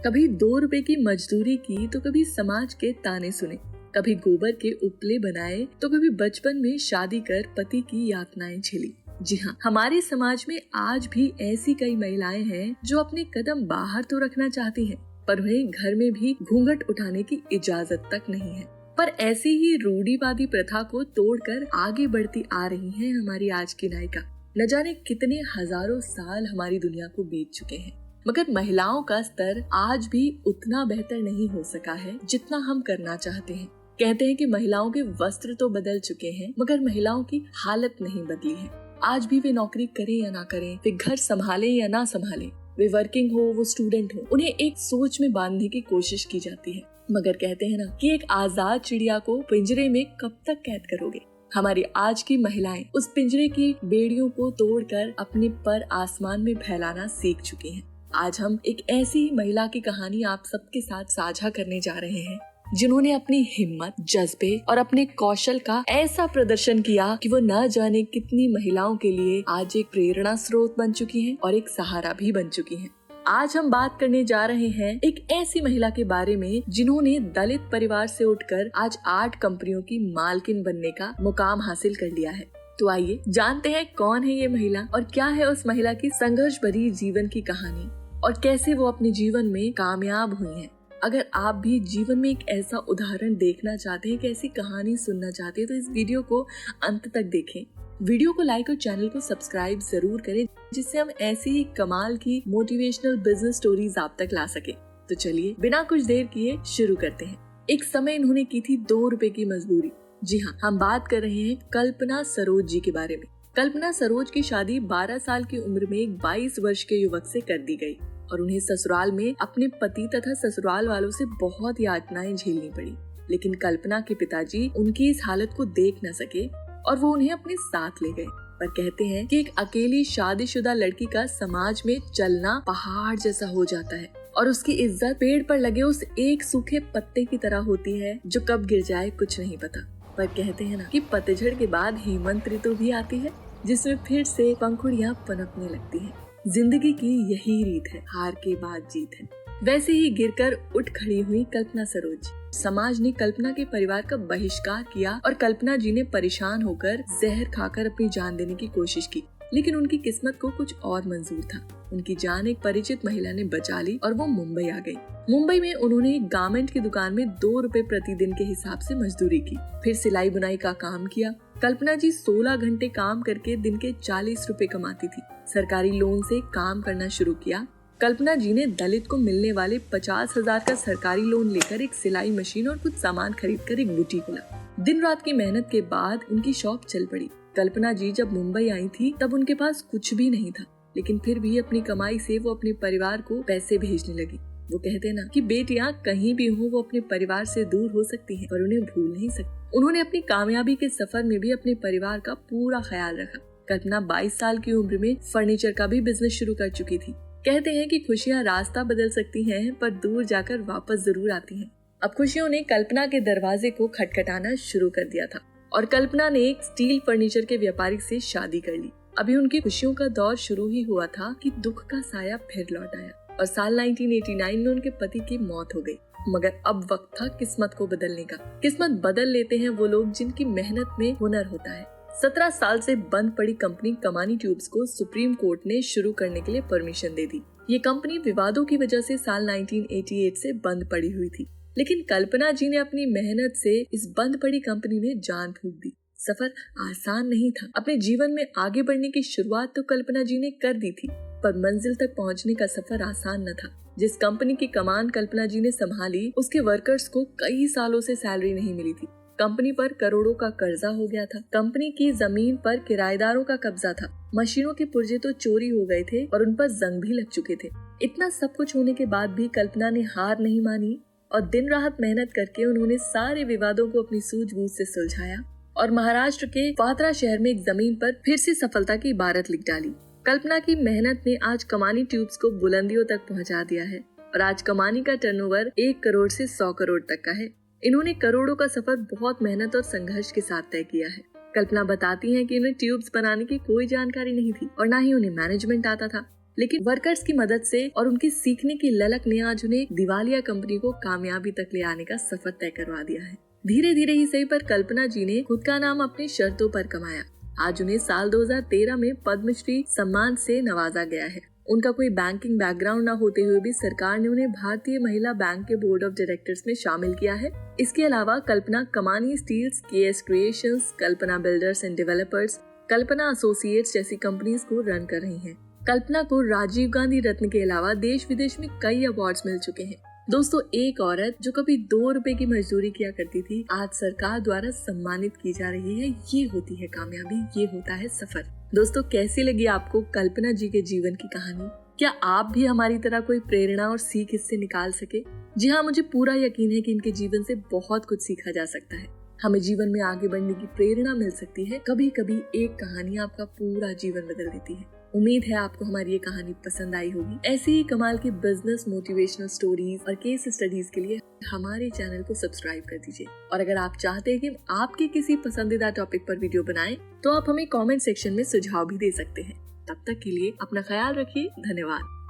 कभी 2 रुपए की मजदूरी की तो कभी समाज के ताने सुने, कभी गोबर के उपले बनाए तो कभी बचपन में शादी कर पति की यातनाएं झेली। जी हाँ, हमारे समाज में आज भी ऐसी कई महिलाएं हैं जो अपने कदम बाहर तो रखना चाहती हैं, पर उन्हें घर में भी घूंघट उठाने की इजाजत तक नहीं है। पर ऐसी ही रूढ़िवादी प्रथा को तोड़कर आगे बढ़ती आ रही है हमारी आज की नायिका। न जाने कितने हजारों साल हमारी दुनिया को बीत चुके हैं, मगर महिलाओं का स्तर आज भी उतना बेहतर नहीं हो सका है जितना हम करना चाहते हैं। कहते हैं कि महिलाओं के वस्त्र तो बदल चुके हैं, मगर महिलाओं की हालत नहीं बदली है। आज भी वे नौकरी करें या ना करें, वे घर संभालें या ना संभालें, वे वर्किंग हो वो स्टूडेंट हो, उन्हें एक सोच में बांधने की कोशिश की जाती है। मगर कहते हैं ना कि एक आजाद चिड़िया को पिंजरे में कब तक कैद करोगे। हमारी आज की महिलाएं उस पिंजरे की बेड़ियों को तोड़कर अपने पर आसमान में फैलाना सीख चुकी हैं। आज हम एक ऐसी ही महिला की कहानी आप सबके साथ साझा करने जा रहे हैं, जिन्होंने अपनी हिम्मत, जज्बे और अपने कौशल का ऐसा प्रदर्शन किया कि वो न जाने कितनी महिलाओं के लिए आज एक प्रेरणा स्रोत बन चुकी हैं और एक सहारा भी बन चुकी हैं। आज हम बात करने जा रहे हैं एक ऐसी महिला के बारे में जिन्होंने दलित परिवार से उठकर आज 8 कंपनियों की मालकिन बनने का मुकाम हासिल कर लिया है। तो आइए जानते हैं कौन है ये महिला और क्या है उस महिला की संघर्ष भरी जीवन की कहानी और कैसे वो अपने जीवन में कामयाब हुई हैं। अगर आप भी जीवन में एक ऐसा उदाहरण देखना चाहते हैं, एक ऐसी कहानी सुनना चाहते हैं, तो इस वीडियो को अंत तक देखें। वीडियो को लाइक और चैनल को सब्सक्राइब जरूर करें, जिससे हम ऐसी ही कमाल की मोटिवेशनल बिजनेस स्टोरीज आप तक ला सके। तो चलिए बिना कुछ देर किए शुरू करते हैं। एक समय इन्होंने की थी 2 रुपए की मजदूरी। जी हाँ, हम बात कर रहे हैं कल्पना सरोज जी के बारे में। कल्पना सरोज की शादी 12 साल की उम्र में एक 22 वर्ष के युवक से कर दी गई और उन्हें ससुराल में अपने पति तथा ससुराल वालों से बहुत यातनाएं झेलनी पड़ी। लेकिन कल्पना के पिताजी उनकी इस हालत को देख न सके और वो उन्हें अपने साथ ले गए। पर कहते हैं कि एक अकेली शादीशुदा लड़की का समाज में चलना पहाड़ जैसा हो जाता है और उसकी इज्जत पेड़ पर लगे उस एक सूखे पत्ते की तरह होती है जो कब गिर जाए कुछ नहीं पता। पर कहते हैं ना कि पतझड़ के बाद हेमंत ऋतु भी आती है, जिसमें फिर से पंखुड़ियां पनपने लगती हैं। जिंदगी की यही रीत है, हार के बाद जीत है। वैसे ही गिरकर उठ खड़ी हुई कल्पना सरोज। समाज ने कल्पना के परिवार का बहिष्कार किया और कल्पना जी ने परेशान होकर जहर खाकर अपनी जान देने की कोशिश की, लेकिन उनकी किस्मत को कुछ और मंजूर था। उनकी जान एक परिचित महिला ने बचा ली और वो मुंबई आ गई। मुंबई में उन्होंने एक गारमेंट की दुकान में 2 रुपए प्रतिदिन के हिसाब से मजदूरी की, फिर सिलाई बुनाई का काम किया। कल्पना जी 16 घंटे काम करके दिन के 40 रुपए कमाती थी। सरकारी लोन से काम करना शुरू किया। कल्पना जी ने दलित को मिलने वाले 50,000 का सरकारी लोन लेकर एक सिलाई मशीन और कुछ सामान खरीदकर एक बुटीक खोला। दिन रात की मेहनत के बाद उनकी शॉप चल पड़ी। कल्पना जी जब मुंबई आई थी तब उनके पास कुछ भी नहीं था, लेकिन फिर भी अपनी कमाई से वो अपने परिवार को पैसे भेजने लगी। वो कहते हैं ना कि बेटियां कहीं भी हो वो अपने परिवार से दूर हो सकती हैं, पर उन्हें भूल नहीं सकती। उन्होंने अपनी कामयाबी के सफर में भी अपने परिवार का पूरा ख्याल रखा। कल्पना 22 साल की उम्र में फर्नीचर का भी बिजनेस शुरू कर चुकी थी। कहते हैं कि खुशियां रास्ता बदल सकती हैं, पर दूर जाकर वापस जरूर आती हैं। अब खुशियों ने कल्पना के दरवाजे को खटखटाना शुरू कर दिया था और कल्पना ने एक स्टील फर्नीचर के व्यापारी से शादी कर ली। अभी उनकी खुशियों का दौर शुरू ही हुआ था कि दुख का साया फिर लौट आया और साल 1989 में उनके पति की मौत हो गई। मगर अब वक्त था किस्मत को बदलने का। किस्मत बदल लेते हैं वो लोग जिनकी मेहनत में हुनर होता है। 17 साल से बंद पड़ी कंपनी कमानी ट्यूब्स को सुप्रीम कोर्ट ने शुरू करने के लिए परमिशन दे दी। ये कंपनी विवादों की वजह से साल 1988 से बंद पड़ी हुई थी, लेकिन कल्पना जी ने अपनी मेहनत से इस बंद पड़ी कंपनी में जान फूंक दी। सफर आसान नहीं था। अपने जीवन में आगे बढ़ने की शुरुआत तो कल्पना जी ने कर दी थी, पर मंजिल तक पहुंचने का सफर आसान न था। जिस कंपनी की कमान कल्पना जी ने संभाली, उसके वर्कर्स को कई सालों से सैलरी नहीं मिली थी। कंपनी पर करोड़ों का कर्जा हो गया था। कंपनी की जमीन पर किराएदारों का कब्जा था। मशीनों के पुर्जे तो चोरी हो गए थे और उन पर जंग भी लग चुके थे। इतना सब कुछ होने के बाद भी कल्पना ने हार नहीं मानी और दिन रात मेहनत करके उन्होंने सारे विवादों को अपनी सूझबूझ से सुलझाया और महाराष्ट्र के पात्रा शहर में एक जमीन पर फिर से सफलता की इबारत लिख डाली। कल्पना की मेहनत ने आज कमानी ट्यूब्स को बुलंदियों तक पहुंचा दिया है और आज कमानी का टर्नओवर 1 करोड़ से 100 करोड़ तक का है। इन्होंने करोड़ों का सफर बहुत मेहनत और संघर्ष के साथ तय किया है। कल्पना बताती हैं कि उन्हें ट्यूब्स बनाने की कोई जानकारी नहीं थी और न ही उन्हें मैनेजमेंट आता था। लेकिन वर्कर्स की मदद से और उनकी सीखने की ललक ने आज उन्हें दिवालिया कंपनी को कामयाबी तक ले आने का सफर तय करवा दिया है। धीरे धीरे ही सही पर कल्पना जी ने खुद का नाम अपनी शर्तों पर कमाया। आज उन्हें साल 2013 में पद्मश्री सम्मान से नवाजा गया है। उनका कोई बैंकिंग बैकग्राउंड न होते हुए भी सरकार ने उन्हें भारतीय महिला बैंक के बोर्ड ऑफ डायरेक्टर्स में शामिल किया है। इसके अलावा Kalpana Kamani steels, KS creations, Kalpana builders and developers, Kalpana associates जैसी कंपनीज को रन कर रही हैं। कल्पना को राजीव गांधी रत्न के अलावा देश विदेश में कई अवार्ड्स मिल चुके हैं। दोस्तों, एक औरत जो कभी 2 रुपए की मजदूरी किया करती थी, आज सरकार द्वारा सम्मानित की जा रही है। ये होती है कामयाबी, ये होता है सफर। दोस्तों, कैसी लगी आपको कल्पना जी के जीवन की कहानी? क्या आप भी हमारी तरह कोई प्रेरणा और सीख इससे निकाल सके? जी हाँ, मुझे पूरा यकीन है कि इनके जीवन से बहुत कुछ सीखा जा सकता है। हमें जीवन में आगे बढ़ने की प्रेरणा मिल सकती है। कभी कभी एक कहानी आपका पूरा जीवन बदल देती है। उम्मीद है आपको हमारी ये कहानी पसंद आई होगी। ऐसे ही कमाल की बिजनेस मोटिवेशनल स्टोरीज और केस स्टडीज के लिए हमारे चैनल को सब्सक्राइब कर दीजिए। और अगर आप चाहते हैं कि आपके किसी पसंदीदा टॉपिक पर वीडियो बनाएं, तो आप हमें कमेंट सेक्शन में सुझाव भी दे सकते हैं। तब तक के लिए अपना ख्याल रखिए। धन्यवाद।